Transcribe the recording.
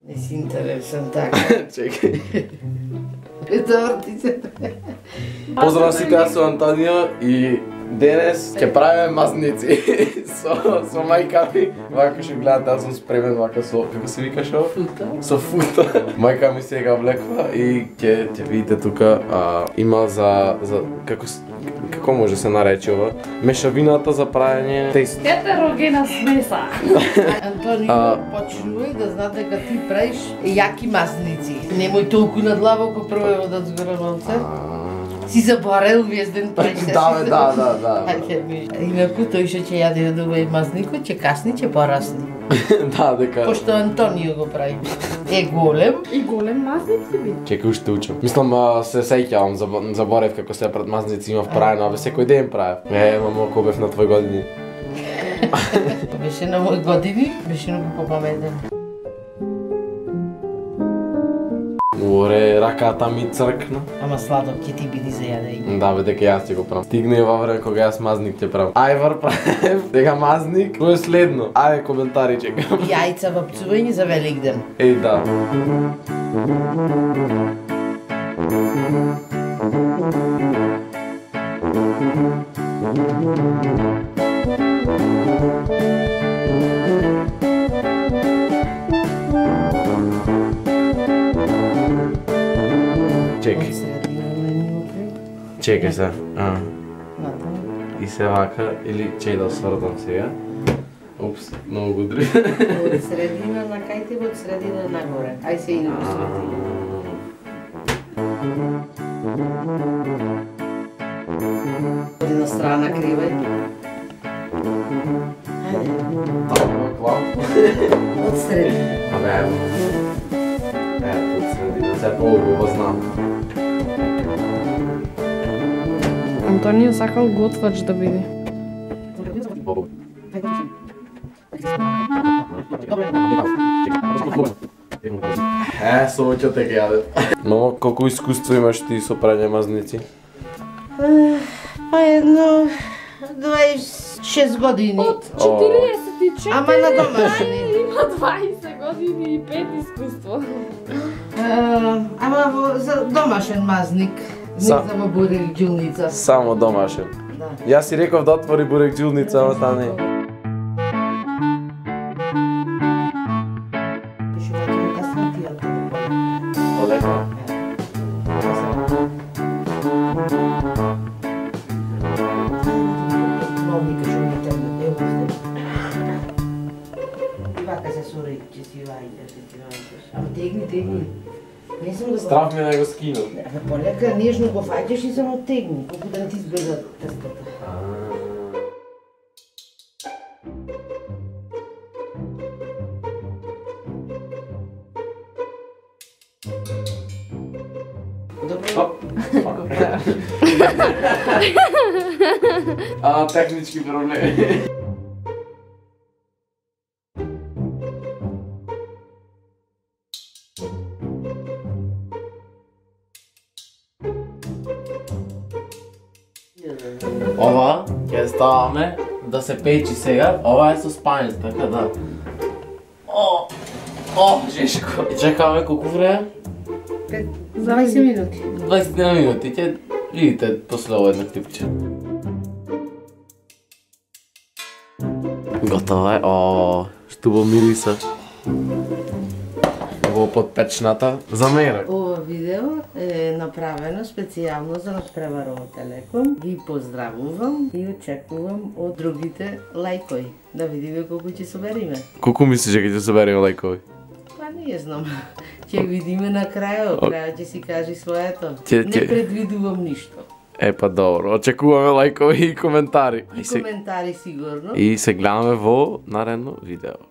Не си интересен така. Чекай. Претвъртите. Поздрав сите, јас сум Антонио и денес ќе правиме мазници со мајка ми. Вака ќе гледате, јас сум спремен вака со, како се викаш ово? Фута. Со фута. Мајка ми сега влекла и ќе видите тука има за како може се нарече ова? Мешавината за правење тест. Хетерогена смеса. Антонио, почнувај да знаат дека ти правиш јаки мазници. Немој толку надлабоко прво да згоравалце. Си заборел везден прече. Да. Инаку тој ќе јаде од овој мазнико, ќе касни, ќе порасни. Да, дека. Пошто Антонио го прави. Е голем. И голем мазник си би. Чекај, уште учам. Мислам, се сеќавам, заборев како се пред мазници имав правено, абе секој ден правев. Мамо, ко бев на твој години. Беше на мој години, беше многу попаметен. Оре, раката ми цркна. Ама сладок ќе ти биде за јадење. Да, бе, дека јас ќе го правам. Стигна и во време кога јас мазник ќе правам. Ајвар правев, дека мазник, кој е следно? Ајде, коментари чекам. Јајца во пцување за Великден. Еј, да. Чекај се. И се вака, или чеј да сврдам сега. Упс, многу гудри. Од средина на кајте, од средина нагоре. Ај се и на средина. Од една страна кривај. Од средина. Абе, ево. Ето, од средина, се по-убаво знам. Антонио сакал готвач да биде. Со оќата ќе јадет. Но, колку искуство имаш ти со прање мазници? Па едно 26 години. Од 44. Ама на домашни. Има 20 години и 5 искуство. Ама за домашен мазник. Не за во бурек џулница. Само домашен. Да. Јас си реков да отвори бурек џулница, ама таа не. Полека. Вака се сори, че си Ама тегни. Не сум да Страв ми да го скинам. Полека нежно го фаќаш и само тегни, колку да не ти избега тестата. Технички проблеми. Ова ќе ставаме да се печи сега. Ова е со спањето, така да. Жешко. И чекаме колку време? За 20 минути. 20 минути, ќе видите после ова една клипче. Готово е. Што мириса. Во подпечната за мерак. Ова видео е направено специјално за Надпреварово Телеком. Ви поздравувам и очекувам од другите лајкови. Да видиме колку ќе собериме. Колку мислиш дека ќе собериме лајкови? Па не знам. Ќе видиме на крајот. Крајот ќе си кажи своето. Не предвидувам ништо. Па добро, очекуваме лајкови и коментари. И коментари сигурно. И се гледаме во наредно видео.